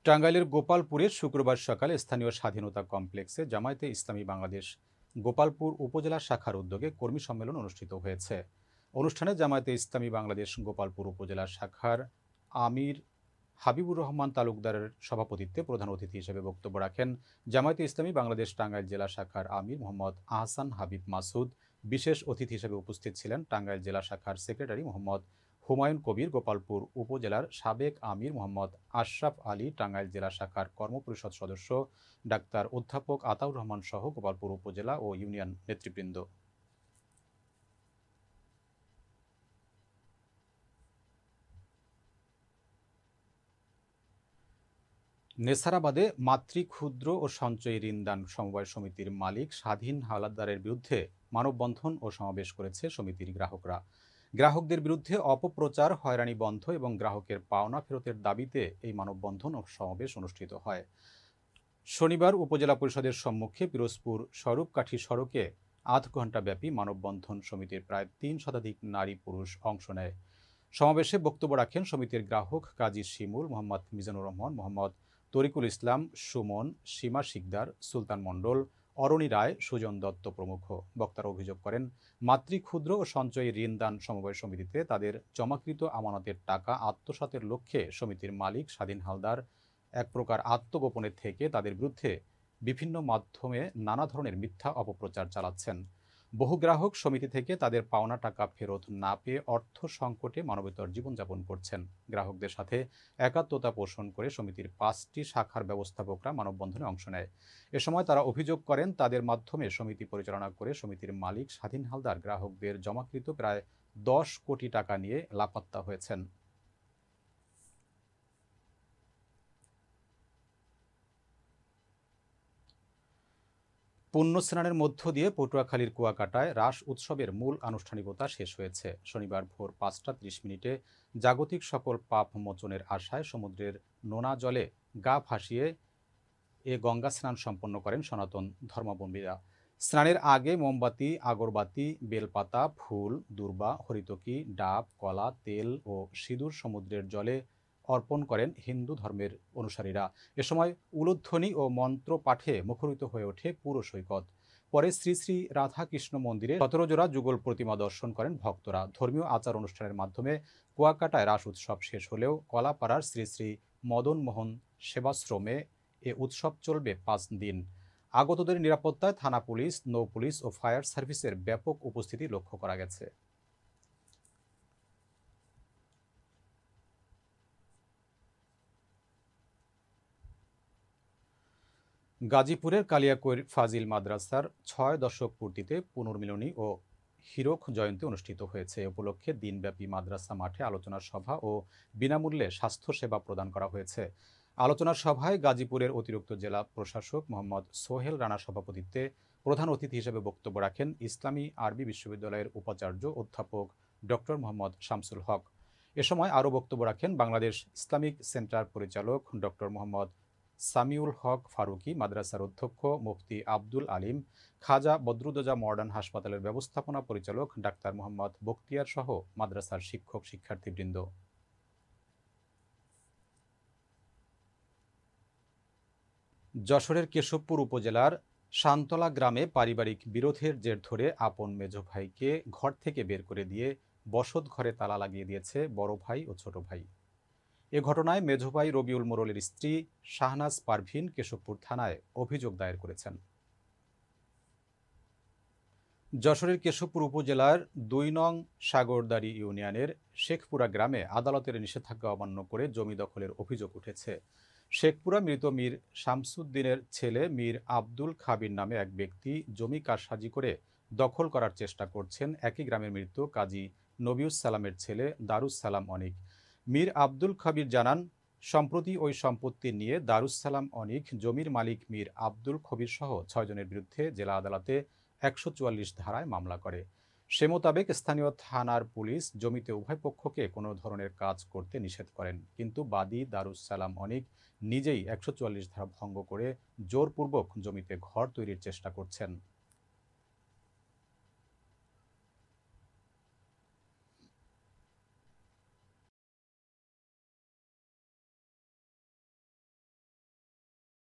টাঙ্গাইলের গোপালপুরে শুক্রবার সকালে স্থানীয় স্বাধীনতা কমপ্লেক্সে জামায়াতে ইসলামী বাংলাদেশ গোপালপুর উপজেলা শাখার উদ্যোগে কর্মী সম্মেলন অনুষ্ঠিত হয়েছে। অনুষ্ঠানে জামায়াতে ইসলামী বাংলাদেশ গোপালপুর উপজেলা শাখার আমির হাবিবুর রহমান তালুকদারের সভাপতিত্বে প্রধান অতিথি হিসেবে বক্তব্য রাখেন জামায়াতে ইসলামী বাংলাদেশ টাঙ্গাইল জেলা শাখার আমির মোহাম্মদ আহসান হাবিব মাসুদ। বিশেষ অতিথি হিসেবে উপস্থিত ছিলেন টাঙ্গাইল জেলা শাখার সেক্রেটারি মোহাম্মদ হুমায়ুন কবির, গোপালপুর উপজেলার সাবেক আমির মোহাম্মদ আশরাফ আলী, টাঙ্গাইল জেলা শাখার কর্মপরিষদ সদস্য ডাক্তার অধ্যাপক আতাউর রহমান সহ গোপালপুর উপজেলা ও ইউনিয়ন নেতৃবৃন্দ। নেসারাবাদে মাতৃ ক্ষুদ্র ও সঞ্চয়ী ঋণদান সমবায় সমিতির মালিক স্বাধীন হাওলাদারের বিরুদ্ধে মানববন্ধন ও সমাবেশ করেছে সমিতির গ্রাহকরা। গ্রাহকদের বিরুদ্ধে অপপ্রচার, হয়রানি বন্ধ এবং গ্রাহকের পাওনা ফেরতের দাবিতে এই মানববন্ধন ও সমাবেশ অনুষ্ঠিত হয়। শনিবার উপজেলা পরিষদের সম্মুখে পিরোজপুর স্বরূপকাঠি সড়কে আধ ঘণ্টাব্যাপী মানববন্ধন সমিতির প্রায় ৩ শতাধিক নারী পুরুষ অংশ নেয়। সমাবেশে বক্তব্য রাখেন সমিতির গ্রাহক কাজী শিমুল, মোহাম্মদ মিজানুর রহমান, মোহাম্মদ তরিকুল ইসলাম, সুমন, সীমা শিকদার, সুলতান মণ্ডল, অরণি রায়, সুজন দত্ত প্রমুখ। বক্তারা অভিযোগ করেন, মাতৃ ক্ষুদ্র ও সঞ্চয়ী ঋণদান সমবায় সমিতিতে তাদের জমাকৃত আমানতের টাকা আত্মসাতের লক্ষ্যে সমিতির মালিক স্বাধীন হালদার এক প্রকার আত্মগোপনে থেকে তাদের বিরুদ্ধে বিভিন্ন মাধ্যমে নানা ধরনের মিথ্যা অপপ্রচার চালাচ্ছেন। বহু গ্রাহক সমিতি থেকে তাদের পাওনা টাকা ফেরত না পেয়ে অর্থ সংকটে মানবেতর জীবনযাপন করছেন। গ্রাহকদের সাথে একাত্মতা পোষণ করে সমিতির 5টি শাখার ব্যবস্থাপকরা মানববন্ধনে অংশ নেয়। এ সময় তারা অভিযোগ করেন, তাদের মাধ্যমে সমিতি পরিচালনা করে সমিতির মালিক স্বাধীন হালদার গ্রাহকদের জমাকৃত প্রায় 10 কোটি টাকা নিয়ে লাপাত্তা হয়েছেন। পুণ্যস্নানের মধ্য দিয়ে পটুয়াখালীর কুয়াকাটায় রাস উৎসবের মূল আনুষ্ঠানিকতা শেষ হয়েছে। শনিবার ভোর 5টা 30 মিনিটে জাগতিক সকল পাপ মোচনের আশায় সমুদ্রের নোনা জলে গা ভাসিয়ে গঙ্গা স্নান সম্পন্ন করেন সনাতন ধর্মাবলম্বীরা। স্নানের আগে মোমবাতি, আগরবাতি, বেলপাতা, ফুল, দূর্বা, হরিতকি, ডাব, কলা, তেল ও সিঁদুর সমুদ্রের জলে অর্পণ করেন হিন্দু ধর্মের অনুসারীরা। এ সময় উলুধ্বনি ও মন্ত্র পাঠে মুখরিত হয়ে ওঠে পুরো সৈকত। পরে শ্রী শ্রী রাধাকৃষ্ণ মন্দিরে 17 জোড়া যুগল প্রতিমা দর্শন করেন ভক্তরা। ধর্মীয় আচার অনুষ্ঠানের মাধ্যমে কুয়াকাটায় রাস উৎসব শেষ হলেও কলাপাড়ার শ্রী শ্রী মদন মোহন সেবাশ্রমে এ উৎসব চলবে 5 দিন। আগতদের নিরাপত্তায় থানা পুলিশ, নৌ পুলিশ ও ফায়ার সার্ভিসের ব্যাপক উপস্থিতি লক্ষ্য করা গেছে। গাজীপুরের কালিয়াকৈর ফাজিল মাদ্রাসার 6 দশক পূর্তিতে পুনর্মিলনী ও হীরক জয়ন্তী অনুষ্ঠিত হয়েছে। এ উপলক্ষে দিনব্যাপী মাদ্রাসা মাঠে আলোচনা সভা ও বিনামূল্যে স্বাস্থ্যসেবা প্রদান করা হয়েছে। আলোচনা সভায় গাজীপুরের অতিরিক্ত জেলা প্রশাসক মোহাম্মদ সোহেল রানার সভাপতিত্বে প্রধান অতিথি হিসেবে বক্তব্য রাখেন ইসলামী আরবি বিশ্ববিদ্যালয়ের উপাচার্য অধ্যাপক ডক্টর মোহাম্মদ শামসুল হক। এ সময় আরও বক্তব্য রাখেন বাংলাদেশ ইসলামিক সেন্টার পরিচালক ডক্টর মোহাম্মদ সামিউল হক ফারুকি, মাদ্রাসার অধ্যক্ষ মুফতি আব্দুল আলিম, খাজা বদরুদ্দোজা মডার্ন হাসপাতালের ব্যবস্থাপনা পরিচালক ডাক্তার মোহাম্মদ বখতিয়ার সহ মাদ্রাসার শিক্ষক শিক্ষার্থীবৃন্দ। যশোরের কেশবপুর উপজেলার শান্তলা গ্রামে পারিবারিক বিরোধের জের ধরে আপন মেজ ভাইকে ঘর থেকে বের করে দিয়ে বসত ঘরে তালা লাগিয়ে দিয়েছে বড় ভাই ও ছোট ভাই। এ ঘটনায় মেজ ভাই রবিউল মোড়লের স্ত্রী শাহনাজ পারভিন কেশবপুর থানায় অভিযোগ দায়ের করেছেন। যশোরের কেশবপুর উপজেলার 2 নং সাগরদাড়ি ইউনিয়নের শেখপুরা গ্রামে আদালতের নিষেধাজ্ঞা অমান্য করে জমি দখলের অভিযোগ উঠেছে। শেখপুরা মৃত মীর শামসুদ্দিনের ছেলে মীর আব্দুল খাবির নামে এক ব্যক্তি জমি কারসাজি করে দখল করার চেষ্টা করছেন একই গ্রামের মৃত কাজী নবিউস সালামের ছেলে দারুস সালাম অনিক। মীর আব্দুল খাবির জানান, সম্প্রতি ওই সম্পত্তি নিয়ে দারুস সালাম অনিক জমির মালিক মীর আব্দুল খবির সহ 6 জনের বিরুদ্ধে জেলা আদালতে 144 ধারায় মামলা করে। সে মোতাবেক স্থানীয় থানার পুলিশ জমিতে উভয় পক্ষকে কোনো ধরনের কাজ করতে নিষেধ করেন, কিন্তু বাদী দারুস সালাম অনিক নিজেই 144 ধারা ভঙ্গ করে জোরপূর্বক জমিতে ঘর তৈরির চেষ্টা করছেন।